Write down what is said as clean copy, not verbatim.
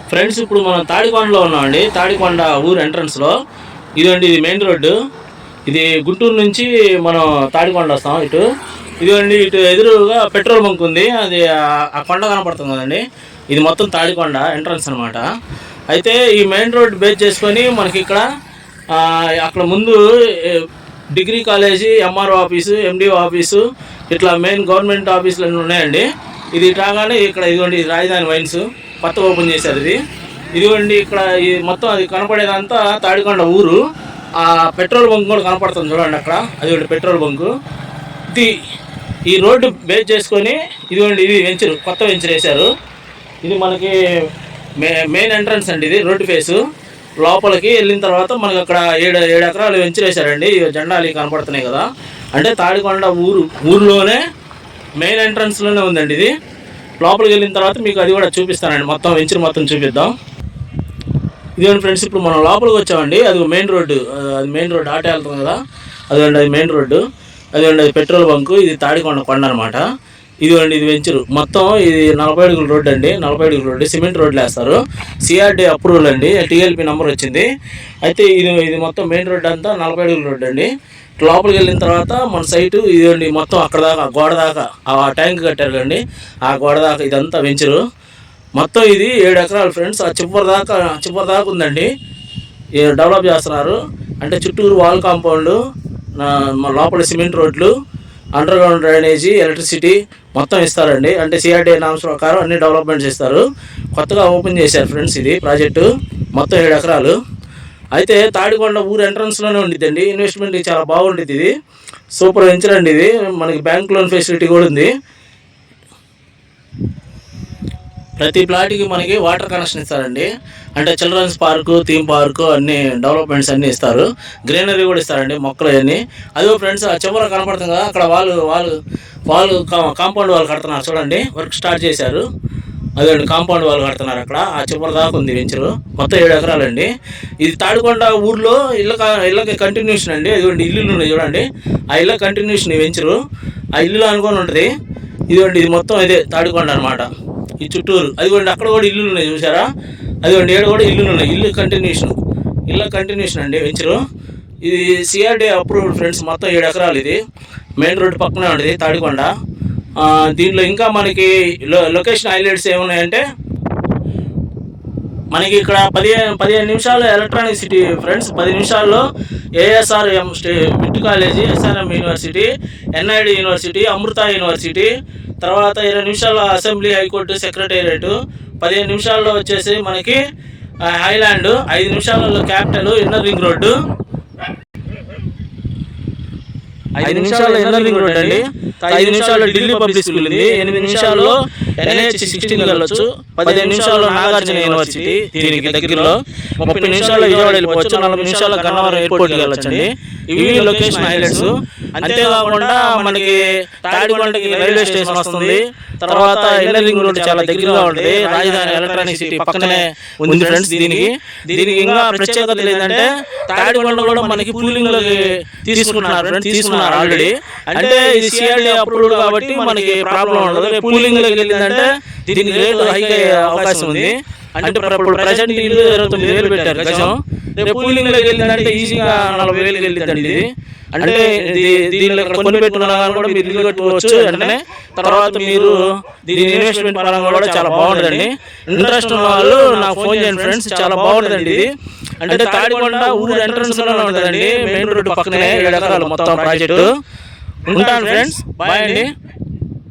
Friends ఇప్పుడు మనం తాడికొండలో ఉన్నామండి. తాడికొండ ఊరు ఎంట్రన్స్లో ఇదండి, ఇది మెయిన్ రోడ్డు. ఇది గుంటూరు నుంచి మనం తాడికొండ వస్తాం. ఇదిగోండి, ఇటు ఎదురుగా పెట్రోల్ బంక్ ఉంది. అది ఆ కొండ కనపడుతుంది కదండి, ఇది మొత్తం తాడికొండ ఎంట్రన్స్ అనమాట. అయితే ఈ మెయిన్ రోడ్ బేస్ చేసుకొని మనకి ఇక్కడ అక్కడ ముందు degree college, MRO office, MDO office, ఇట్లా మెయిన్ గవర్నమెంట్ ఆఫీసులు అన్నీ ఉన్నాయండి. ఇది రాగానే ఇక్కడ ఇదిగోండి, రాజధాని వైన్స్ కొత్తగా ఓపెన్ చేశారు. ఇదిగోండి, ఇక్కడ మొత్తం అది కనపడేదంతా తాడికొండ ఊరు. ఆ పెట్రోల్ బంక్ కూడా కనపడుతుంది చూడండి అక్కడ, అది ఒకటి పెట్రోల్ బంకు. ఈ రోడ్డు బేస్ చేసుకొని ఇదిగోండి, ఇది వెంచర్, కొత్త వెంచర్ వేశారు. ఇది మనకి మెయిన్ ఎంట్రన్స్ అండి. ఇది రోడ్డు ఫేసు. లోపలికి వెళ్ళిన తర్వాత మనకి అక్కడ 7 ఎకరాలు వెంచర్ వేశారండి. జెండాలు కనపడుతున్నాయి కదా, అంటే తాడికొండ ఊరులోనే మెయిన్ ఎంట్రన్స్లోనే ఉందండి ఇది. లోపలికి వెళ్ళిన తర్వాత మీకు అది కూడా చూపిస్తానండి, మొత్తం వెంచర్ మొత్తం చూపిద్దాం. ఇదిగోండి ఫ్రెండ్స్, ఇప్పుడు మనం లోపలికి వచ్చామండి. అది మెయిన్ రోడ్డు, అది మెయిన్ రోడ్డు ఆటో వెళ్తుంది కదా, అదిగోండి అది మెయిన్ రోడ్డు. అదిగోండి అది పెట్రోల్ బంకు. ఇది తాడికొండ కొండ అనమాట. ఇదిగోండి ఇది వెంచరు. మొత్తం ఇది 40 అడుగుల రోడ్డు అండి, 40 అడుగుల రోడ్డు. సిమెంట్ రోడ్లు వేస్తారు, సిఆర్డీ అప్రూవల్ అండి, టీఎల్పీ నెంబర్ వచ్చింది. అయితే ఇది మొత్తం మెయిన్ రోడ్డు అంతా 40 అడుగుల రోడ్డు అండి. లోపలికి వెళ్ళిన తర్వాత మన సైటు ఇదండి, మొత్తం అక్కడ దాకా గోడ దాకా ఆ ట్యాంక్ కట్టారు కండి, ఆ గోడ దాకా ఇదంతా వెంచరు. మొత్తం ఇది 7 ఎకరాలు ఫ్రెండ్స్. ఆ చివరి దాకా ఉందండి. డెవలప్ చేస్తున్నారు, అంటే చుట్టూరు వాల్ కాంపౌండ్, లోపల సిమెంట్ రోడ్లు, అండర్ గ్రౌండ్ డ్రైనేజీ, ఎలక్ట్రిసిటీ మొత్తం ఇస్తారండి. అంటే సిఆర్డీ నామ్స్ ప్రకారం అన్ని డెవలప్మెంట్స్ ఇస్తారు. కొత్తగా ఓపెన్ చేశారు ఫ్రెండ్స్ ఇది ప్రాజెక్టు. మొత్తం 7 ఎకరాలు. అయితే తాడికొండ ఊరు ఎంట్రన్స్లోనే ఉండిద్దండి. ఇన్వెస్ట్మెంట్ చాలా బాగుంటుంది. ఇది సూపర్ వెంచర్ అండి. ఇది మనకి బ్యాంక్ లోన్ ఫెసిలిటీ కూడా ఉంది. ప్రతి ప్లాట్కి మనకి వాటర్ కనెక్షన్ ఇస్తారండి. అంటే చిల్డ్రన్స్ పార్కు, థీమ్ పార్కు అన్ని డెవలప్మెంట్స్ అన్నీ ఇస్తారు. గ్రీనరీ కూడా ఇస్తారండి, మొక్కలు అవన్నీ. అదే ఫ్రెండ్స్, ఆ చివర కనపడుతుంది కదా, అక్కడ వాళ్ళు కాంపౌండ్ వాళ్ళు కడుతున్నారు చూడండి, వర్క్ స్టార్ట్ చేశారు. అదే కాంపౌండ్ వాళ్ళు కడుతున్నారు అక్కడ. ఆ చివరి దాకా ఉంది వెంచరు. మొత్తం 7 ఎకరాలండి. ఇది తాడికొండ ఊర్లో ఇళ్ళకి కంటిన్యూషన్ అండి. అదిగోండి ఇల్లులు ఉన్నాయి చూడండి, ఆ ఇళ్ళ కంటిన్యూషన్ ఈ వెంచరు. ఆ ఇల్లు అనుకొని ఉంటుంది. ఇదిగోండి, ఇది మొత్తం ఇదే తాడికొండ అనమాట. ఈ చుట్టూరు అదిగోండి, అక్కడ కూడా ఇల్లులు ఉన్నాయి చూసారా, అదిగోండి ఏడు కూడా ఇల్లులు ఉన్నాయి. ఇళ్ళ కంటిన్యూషన్ అండి వెంచరు. ఇది సిఆర్డీ అప్రూవ్డ్ ఫ్రెండ్స్. మొత్తం 7 ఎకరాలు. ఇది మెయిన్ రోడ్డు పక్కనే ఉంటుంది తాడికొండ. దీంట్లో ఇంకా మనకి లొకేషన్ హైలైట్స్ ఏమున్నాయంటే, మనకి ఇక్కడ 15 నిమిషాలు ఎలక్ట్రానిక్ సిటీ ఫ్రెండ్స్. 10 నిమిషాల్లో ASRM BIT college, SRM university, NID university, Amrita university, తర్వాత 20 నిమిషాల్లో అసెంబ్లీ, హైకోర్టు, సెక్రటేరియట్, 15 నిమిషాల్లో వచ్చేసి మనకి హైలాండ్, 5 నిమిషాలలో క్యాపిటల్, ఇన్నర్ రింగ్ రోడ్డు, 5 నిమిషాల్లో ఇన్నర్ రింగ్ రోడ్ అండి. 5 నిమిషాల్లో ఢిల్లీ పబ్లిక్ స్కూల్ ఉంది. 8 నిమిషాల్లో NH16 వెళ్ళొచ్చు. 15 నిమిషాల్లో నాగార్జున యూనివర్సిటీ దీనికి దగ్గరలో. 30 నిమిషాల్లో విజయవాడ వెళ్ళిపోవచ్చు. 40 నిమిషాల్లో గన్నవరం ఎయిర్పోర్ట్కి వెళ్ళొచ్చండి. ఇవి లొకేషన్ హైలైట్స్. అంతేకాకుండా మనకి తాడికొండకి రైల్వే స్టేషన్ వస్తుంది. తర్వాత ఇన్నర్ రింగ్ రోడ్ చాలా దగ్గరగా ఉంటుంది. రాజధాని ఎలక్ట్రానిక్ సిటీ పక్కనే ఉంది ఫ్రెండ్స్. దీనికి ఇంకా ప్రత్యేకత ఏంటంటే, తాడికొండ కూడా మనకి పూలింగ్లోకి తీసుకున్నారు ఆల్రెడీ. అంటే ఇది సిఆర్డీ అప్రూవ్డ్ కాబట్టి మనకి ప్రాబ్లం ఉండదు. పూలింగ్లోకి వెళ్ళిందంటే దీనికి రేటు హైక్ అయ్యే అవకాశం ఉంది. అంటే ఇప్పుడు ప్రజెంట్ ఇల్లు 29,000 పెట్టారు గజం. రేపు పూలింగ్లోకి వెళ్ళిందంటే ఈజీగా 40,000కి వెళ్ళిందండి ఇది. అంటే దీనిలో కొని పెట్టుకున్నా కూడా మీరు ఇల్లు కట్టుకోవచ్చు వెంటనే. తర్వాత మీరు దీని ఇన్వెస్ట్మెంట్ పరంగా కూడా చాలా బాగుంటుందండి. ఇంట్రెస్ట్ ఉన్న వాళ్ళు నాకు ఫోన్ చేయండి ఫ్రెండ్స్, చాలా బాగుంటుందండి ఇది. అంటే తాడికొండ ఊరు ఎంట్రన్స్ లోనే ఉంటుందండి, మెయిన్ రోడ్డు పక్కనే 7 ఎకరాలు మొత్తం ప్రాజెక్టు. ఉంటాను ఫ్రెండ్స్, బాయ్ అండి.